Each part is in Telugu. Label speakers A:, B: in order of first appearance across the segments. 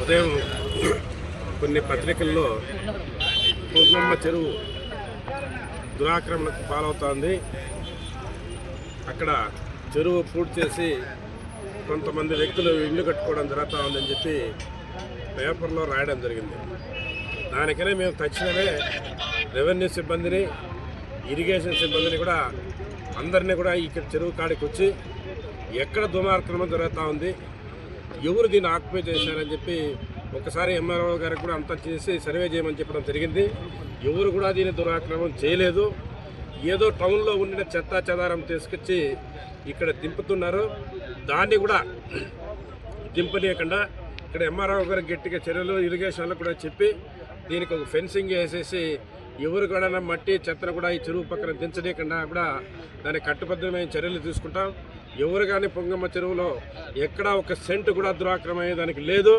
A: ఉదయం కొన్ని పత్రికల్లో పొంగమ్మ చెరువు దురాక్రమణకు పాలవుతోంది. అక్కడ చెరువు పూర్తి చేసి కొంతమంది వ్యక్తులు ఇల్లు కట్టుకోవడం జరుగుతూ ఉందని చెప్పి పేపర్లో రాయడం జరిగింది. దానికనే మేము తక్షణమే రెవెన్యూ సిబ్బందిని, ఇరిగేషన్ సిబ్బందిని కూడా అందరినీ కూడా ఇక్కడ చెరువు కాడికి వచ్చి ఎక్కడ దురాక్రమణ జరుగుతూ ఉంది, ఎవరు దీన్ని ఆక్యుపై చేశారని చెప్పి ఒకసారి ఎంఆర్ఓ గారికి కూడా అంతా చేసి సర్వే చేయమని చెప్పడం జరిగింది. ఎవరు కూడా దీన్ని దురాక్రమణ చేయలేదు. ఏదో టౌన్లో ఉండిన చెత్త చెదారం తీసుకొచ్చి ఇక్కడ దింపుతున్నారు. దాన్ని కూడా దింపనీయకుండా ఇక్కడ ఎంఆర్ఓ గారు గట్టిగా చర్యలు ఇరిగేషన్లో కూడా చెప్పి దీనికి ఒక ఫెన్సింగ్ వేసేసి ఎవరు కూడా మట్టి చెత్తను కూడా ఈ చెరువు పక్కన దించనీయకుండా కూడా దాన్ని కట్టుబద్ధమైన చర్యలు తీసుకుంటాం. ఎవరు కానీ పొంగమ్మ చెరువులో ఎక్కడా ఒక సెంటు కూడా దురాక్రమణ అయ్యేదానికి లేదు.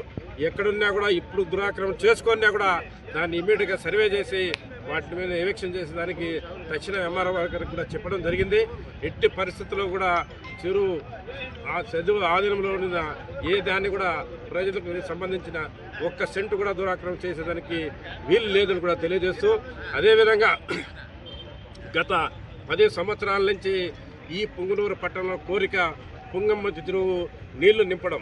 A: ఎక్కడున్నా కూడా ఇప్పుడు దురాక్రమణ చేసుకున్నా కూడా దాన్ని ఇమీడియట్గా సర్వే చేసి వాటి మీద ఎవిక్షన్ చేసేదానికి తక్షణ ఎంఆర్ఓ గారికి కూడా చెప్పడం జరిగింది. ఎట్టి పరిస్థితుల్లో కూడా చెరువు చదువు ఆధీనంలో ఉన్న ఏ దాన్ని కూడా ప్రజలకు సంబంధించిన ఒక్క సెంటు కూడా దురాక్రమణ చేసేదానికి వీలు లేదని కూడా తెలియజేస్తూ, అదేవిధంగా గత 10 సంవత్సరాల నుంచి ఈ పుంగనూరు పట్టణంలో కోరిక పొంగమ్మ చెరువు నీళ్లు నింపడం.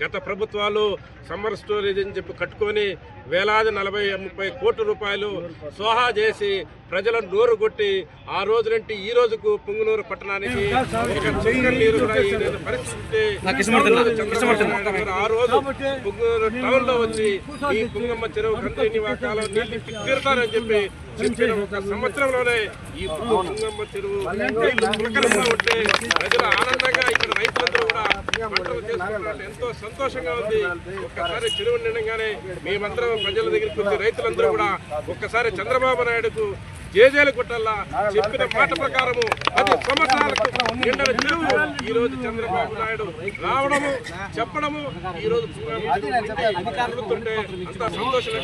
A: గత ప్రభుత్వాలు సమ్మర్ స్టోరేజ్ అని చెప్పి కట్టుకొని వేలాది 40-30 కోట్ల రూపాయలు సోహా చేసి ప్రజలను నోరు కొట్టి ఆ రోజు నుండి ఈ రోజుకు పుంగనూరు పట్టణానికి నీరు కూడా పరిస్థితి ఆ రోజు పుంగనూరు టౌన్ లో వచ్చి ఈ పుంగమ్మ చెరువు కంటిన్యూకాలం నీళ్లు తీరుతారని చెప్పి చెప్పిన ఒక సంవత్సరంలోనే ఈ పుంగమ్మ చెరువు నీళ్లు పులకరంగా ఉంటే ప్రజలు ఆనందంగా ఇక్కడ రైతులందరూ కూడా పంటలు చేసుకున్నట్టు ఎంతో సంతోషంగా ఉంది. ఒక్కసారి చెరువు నిండగానే మేమందరం ప్రజల దగ్గరికి వచ్చి రైతులందరూ కూడా ఒక్కసారి చంద్రబాబు నాయుడుకు జేజేలు కొట్టాలా చెప్పిన మాట ప్రకారము 10 సంవత్సరాలకు నిండిన చెరువు ఈ రోజు చంద్రబాబు నాయుడు రావడము చెప్పడము ఈ రోజు జరుగుతుంటే అంతా సంతోషంగా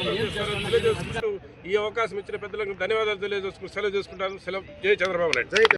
A: తెలియజేసుకుంటూ ఈ అవకాశం ఇచ్చిన పెద్దలకు ధన్యవాదాలు తెలియజేసుకుంటూ సెలవు చేసుకుంటాను. సెలవు. జై చంద్రబాబు నాయుడు.